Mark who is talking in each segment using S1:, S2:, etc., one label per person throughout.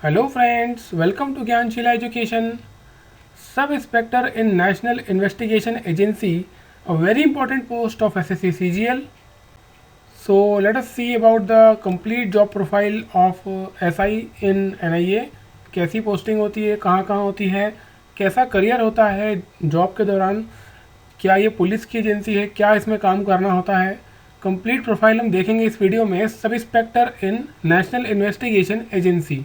S1: Hello friends, welcome to Gyanshila Education. Sub-Inspector in National Investigation Agency, a very important post of SSC CGL. So let us see about the complete job profile of SI in NIA. कैसी posting होती है, कहाँ कहाँ होती है, कैसा career होता है जॉब के दौरान, क्या ये पुलिस की एजेंसी है, क्या इसमें काम करना होता है। कंप्लीट प्रोफाइल हम देखेंगे इस वीडियो में। सब इंस्पेक्टर इन नेशनल इन्वेस्टिगेशन एजेंसी।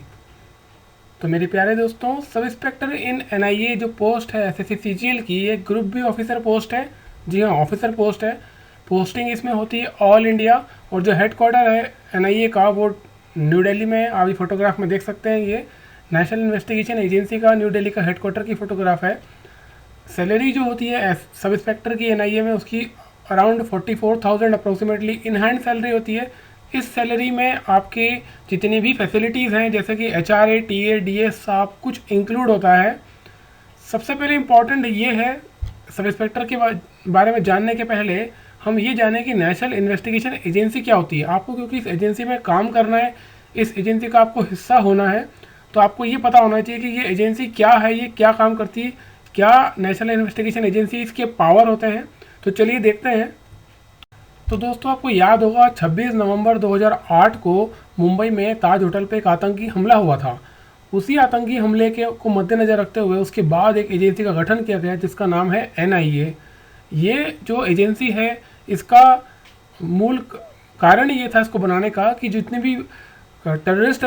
S1: तो मेरे प्यारे दोस्तों, सब इंस्पेक्टर इन एनआईए जो पोस्ट है एसएससी सीजीएल की, ये ग्रुप बी ऑफिसर पोस्ट है। जी हाँ, ऑफिसर पोस्ट है। पोस्टिंग इसमें होती है ऑल इंडिया, और जो हेडक्वार्टर है एनआईए का वो न्यू दिल्ली में। अभी फोटोग्राफ में देख सकते हैं, ये नेशनल इन्वेस्टिगेशन एजेंसी का न्यू दिल्ली का हेडक्वार्टर की फ़ोटोग्राफ है। सैलरी जो होती है सब इंस्पेक्टर की एनआईए में, उसकी around 44,000 approximately in hand salary होती है। इस सैलरी में आपके जितनी भी फैसिलिटीज़ हैं, जैसे कि एचआरए, टीए, डीएस, सब कुछ इंक्लूड होता है। सबसे पहले इम्पॉर्टेंट ये है, सब इंस्पेक्टर के बारे में जानने के पहले हम ये जानें कि नेशनल इन्वेस्टिगेशन एजेंसी क्या होती है। आपको क्योंकि इस एजेंसी में काम करना है, इस एजेंसी का आपको हिस्सा होना है, तो आपको ये पता होना चाहिए कि ये एजेंसी क्या है, ये क्या काम करती है, क्या नेशनल इन्वेस्टिगेशन एजेंसी इसके पावर होते हैं। तो चलिए देखते हैं। तो दोस्तों, आपको याद होगा 26 नवंबर 2008 को मुंबई में ताज होटल पे एक आतंकी हमला हुआ था। उसी आतंकी हमले के को मद्देनज़र रखते हुए उसके बाद एक एजेंसी का गठन किया गया जिसका नाम है एनआईए। ये जो एजेंसी है, इसका मूल कारण ये था इसको बनाने का कि जितनी भी टेररिस्ट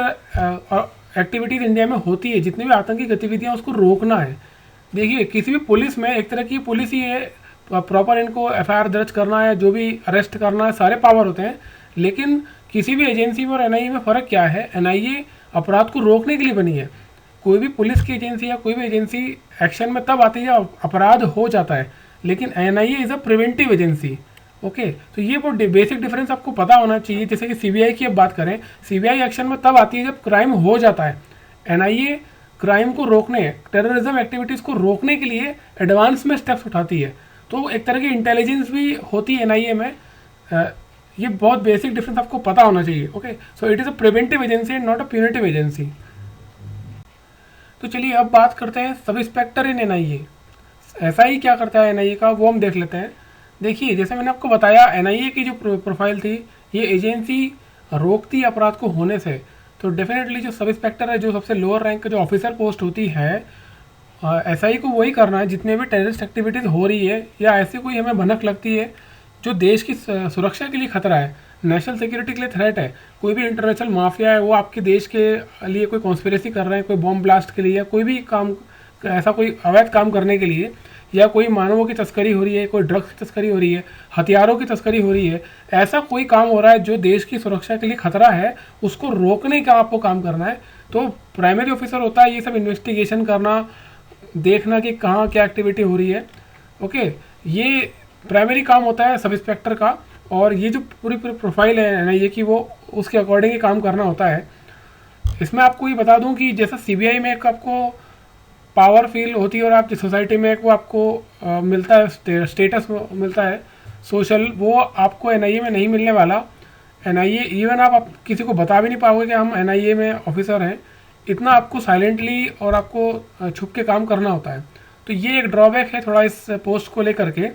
S1: एक्टिविटीज़ इंडिया में होती है, जितनी भी आतंकी गतिविधियाँ, उसको रोकना है। देखिए, किसी भी पुलिस में एक तरह की पुलिस ही है, प्रॉपर इनको एफआईआर दर्ज करना है, जो भी अरेस्ट करना है, सारे पावर होते हैं। लेकिन किसी भी एजेंसी में और एनआईए में फ़र्क क्या है? एनआईए अपराध को रोकने के लिए बनी है। कोई भी पुलिस की एजेंसी या कोई भी एजेंसी एक्शन में तब आती है जब अपराध हो जाता है, लेकिन NIA is a preventive agency. Okay, तो ये वो बेसिक डिफरेंस आपको पता होना चाहिए। जैसे कि सीबीआई की अब बात करें, सीबीआई एक्शन में तब आती है जब क्राइम हो जाता है। एनआईए क्राइम को रोकने, टेररिज्म एक्टिविटीज़ को रोकने के लिए एडवांस में स्टेप्स उठाती है। तो एक तरह की इंटेलिजेंस भी होती है एनआईए में। ये बहुत बेसिक डिफरेंस आपको पता होना चाहिए। Okay, so it is a preventive agency and not a punitive agency. तो चलिए अब बात करते हैं सब इंस्पेक्टर इन एनआईए। एसआई क्या करता है एनआईए का, वो हम देख लेते हैं। देखिए, जैसे मैंने आपको बताया, एनआईए की जो प्रोफाइल थी, ये एजेंसी रोकती अपराध को होने से। तो डेफिनेटली जो सब इंस्पेक्टर है, जो सबसे लोअर रैंक का जो ऑफिसर पोस्ट होती है, एसआई को वही करना है जितने भी टेररिस्ट एक्टिविटीज़ हो रही है या ऐसी कोई हमें भनक लगती है जो देश की सुरक्षा के लिए खतरा है, नेशनल सिक्योरिटी के लिए थ्रेट है। कोई भी इंटरनेशनल माफिया है, वो आपके देश के लिए कोई कॉन्स्पिरेसी कर रहे हैं, कोई बॉम्ब ब्लास्ट के लिए, या कोई भी काम, ऐसा कोई अवैध काम करने के लिए, या कोई मानवों की तस्करी हो रही है, कोई ड्रग्स की तस्करी हो रही है, हथियारों की तस्करी हो रही है, ऐसा कोई काम हो रहा है जो देश की सुरक्षा के लिए खतरा है, उसको रोकने का आपको काम करना है। तो प्राइमरी ऑफिसर होता है ये सब इन्वेस्टिगेशन करना, देखना कि कहाँ क्या एक्टिविटी हो रही है। ओके, ये प्राइमरी काम होता है सब इंस्पेक्टर का। और ये जो पूरी पूरी प्रोफाइल है ना, ये कि वो उसके अकॉर्डिंग ही काम करना होता है। इसमें आपको ये बता दूं कि जैसा सीबीआई में एक आपको पावर फील होती है और आप जिस सोसाइटी में एक वो आपको मिलता है, स्टेटस मिलता है सोशल, वो आपको एनआईए में नहीं मिलने वाला। एनआईए इवन आप किसी को बता भी नहीं पाओगे कि हम एनआईए में ऑफिसर हैं। इतना आपको साइलेंटली और आपको छुप के काम करना होता है। तो ये एक ड्रॉबैक है थोड़ा इस पोस्ट को लेकर के।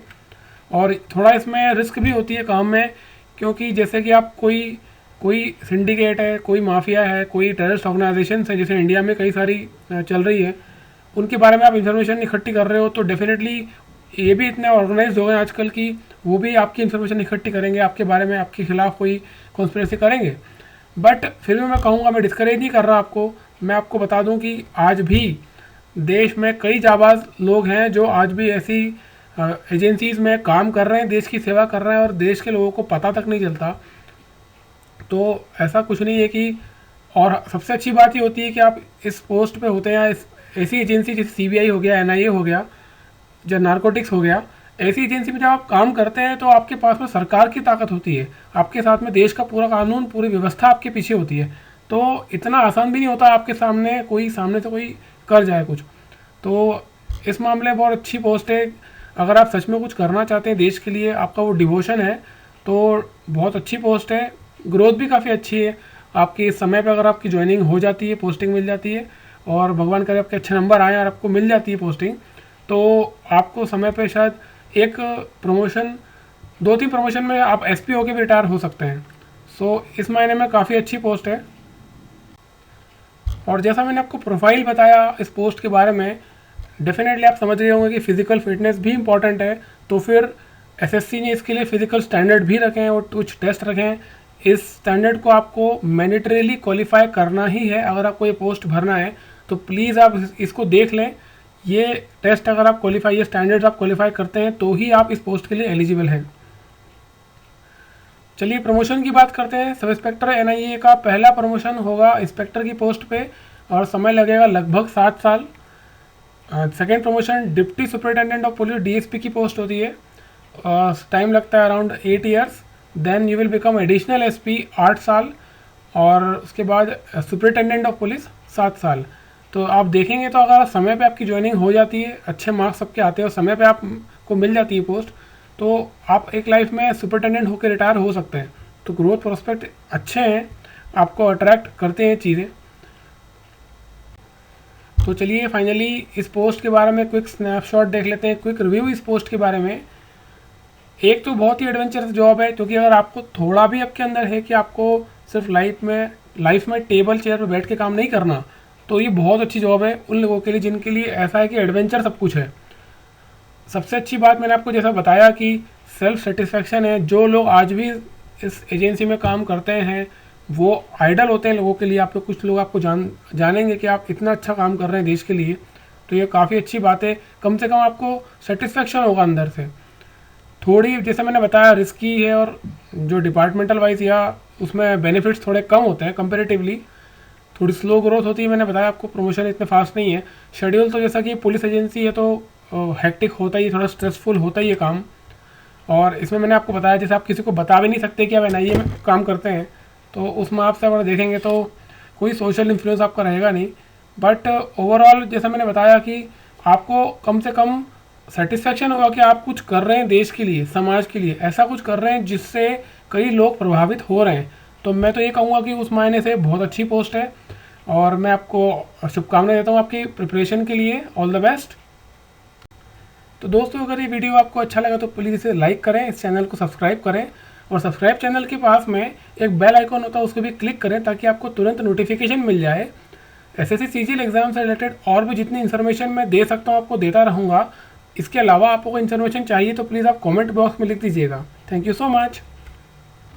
S1: और थोड़ा इसमें रिस्क भी होती है काम में, क्योंकि जैसे कि आप कोई कोई सिंडिकेट है, कोई माफिया है, कोई टेररिस्ट ऑर्गेनाइजेशन है, जैसे इंडिया में कई सारी चल रही है, उनके बारे में आप इन्फॉर्मेशन इकट्ठी कर रहे हो, तो डेफिनेटली ये भी इतने ऑर्गेनाइज हो गए आजकल की, वो भी आपकी इन्फॉर्मेशन इकट्ठी करेंगे, आपके बारे में, आपके खिलाफ कोई कॉन्स्पिरेसी करेंगे। बट फिर भी मैं कहूँगा, मैं डिस्करेज नहीं कर रहा आपको, मैं आपको बता दूं कि आज भी देश में कई जाबाज लोग हैं जो आज भी ऐसी एजेंसीज़ में काम कर रहे हैं, देश की सेवा कर रहे हैं, और देश के लोगों को पता तक नहीं चलता। तो ऐसा कुछ नहीं है कि, और सबसे अच्छी बात ये होती है कि आप इस पोस्ट पे होते हैं, इस ऐसी एजेंसी जैसे सीबीआई हो गया, एनआईए हो गया, जो नारकोटिक्स हो गया, ऐसी एजेंसी में जब आप काम करते हैं तो आपके पास में सरकार की ताकत होती है, आपके साथ में देश का पूरा कानून, पूरी व्यवस्था आपके पीछे होती है। तो इतना आसान भी नहीं होता आपके सामने कोई, सामने से कोई कर जाए कुछ। तो इस मामले में बहुत अच्छी पोस्ट है। अगर आप सच में कुछ करना चाहते हैं देश के लिए, आपका वो डिवोशन है, तो बहुत अच्छी पोस्ट है। ग्रोथ भी काफ़ी अच्छी है। आपकी समय पे अगर आपकी ज्वाइनिंग हो जाती है, पोस्टिंग मिल जाती है और भगवान करे आपके अच्छे नंबर आए और आपको मिल जाती है पोस्टिंग, तो आपको समय पे शायद एक प्रमोशन, 2-3 प्रमोशन में आप एसपी होके भी रिटायर हो सकते हैं। सो इस मायने में काफ़ी अच्छी पोस्ट है। और जैसा मैंने आपको प्रोफाइल बताया इस पोस्ट के बारे में, डेफिनेटली आप समझ रहे होंगे कि फ़िज़िकल फिटनेस भी इंपॉर्टेंट है। तो फिर एसएससी ने इसके लिए फ़िज़िकल स्टैंडर्ड भी रखे हैं और कुछ टेस्ट रखे हैं। इस स्टैंडर्ड को आपको मैंडेटरीली क्वालिफाई करना ही है अगर आपको ये पोस्ट भरना है। तो प्लीज़ आप इसको देख लें। ये टेस्ट अगर आप क्वालिफाई, ये स्टैंडर्ड्स आप क्वालिफाई करते हैं तो ही आप इस पोस्ट के लिए एलिजिबल हैं। चलिए प्रमोशन की बात करते हैं। सब इंस्पेक्टर एनआईए का पहला प्रमोशन होगा इंस्पेक्टर की पोस्ट पे और समय लगेगा लगभग 7 साल। Second promotion deputy superintendent of police DSP की पोस्ट होती है, टाइम लगता है around 8 years. Then you will become additional SP 8 साल और उसके बाद सुपरिटेंडेंट ऑफ पुलिस 7 साल। तो आप देखेंगे तो अगर समय पे आपकी ज्वाइनिंग हो जाती है, अच्छे मार्क्स सबके आते हैं और समय पे आपको मिल जाती है पोस्ट, तो आप एक लाइफ में सुपरिटेंडेंट होकर रिटायर हो सकते हैं। तो ग्रोथ प्रोस्पेक्ट अच्छे हैं, आपको अट्रैक्ट करते हैं चीज़ें। तो चलिए फाइनली इस पोस्ट के बारे में क्विक स्नैपशॉट देख लेते हैं, क्विक रिव्यू इस पोस्ट के बारे में। एक तो बहुत ही एडवेंचरस जॉब है, क्योंकि अगर आपको थोड़ा भी आपके अंदर है कि आपको सिर्फ लाइफ में टेबल चेयर पर बैठ के काम नहीं करना, तो ये बहुत अच्छी जॉब है उन लोगों के लिए जिनके लिए ऐसा है कि एडवेंचर सब कुछ है। सबसे अच्छी बात मैंने आपको जैसा बताया कि सेल्फ सेटिस्फेक्शन है। जो लोग आज भी इस एजेंसी में काम करते हैं वो आइडल होते हैं लोगों के लिए। आप लोग, कुछ लोग आपको जानेंगे कि आप इतना अच्छा काम कर रहे हैं देश के लिए, तो ये काफ़ी अच्छी बात है। कम से कम आपको सेटिस्फेक्शन होगा अंदर से। थोड़ी जैसे मैंने बताया रिस्की है और जो डिपार्टमेंटल वाइज या उसमें बेनिफिट्स थोड़े कम होते हैं कंपेरेटिवली, थोड़ी स्लो ग्रोथ होती है। मैंने बताया आपको प्रमोशन इतने फास्ट नहीं है। शेड्यूल तो जैसा कि पुलिस एजेंसी है तो हेक्टिक होता ही, थोड़ा स्ट्रेसफुल होता ही है काम। और इसमें मैंने आपको बताया जैसे आप किसी को बता भी नहीं सकते कि आप एनआईए में काम करते हैं, तो उसमें आपसे अगर देखेंगे तो कोई सोशल इन्फ्लुएंस आपका रहेगा नहीं। बट ओवरऑल जैसा मैंने बताया कि आपको कम से कम सेटिस्फेक्शन होगा कि आप कुछ कर रहे हैं देश के लिए, समाज के लिए, ऐसा कुछ कर रहे हैं जिससे कई लोग प्रभावित हो रहे हैं। तो मैं तो ये कहूँगा कि उस मायने से बहुत अच्छी पोस्ट है और मैं आपको शुभकामनाएं देता हूँ आपकी प्रिपरेशन के लिए। All the best. तो दोस्तों अगर ये वीडियो आपको अच्छा लगा तो प्लीज़ इसे लाइक करें, इस चैनल को सब्सक्राइब करें और सब्सक्राइब चैनल के पास में एक बेल आइकॉन होता है उसको भी क्लिक करें ताकि आपको तुरंत नोटिफिकेशन मिल जाए। एसएससी सीजीएल एग्जाम से रिलेटेड और भी जितनी इन्फॉर्मेशन मैं दे सकता हूँ आपको देता रहूँगा। इसके अलावा आपको इन्फॉर्मेशन चाहिए तो प्लीज़ आप कमेंट बॉक्स में लिख दीजिएगा। Thank you so much.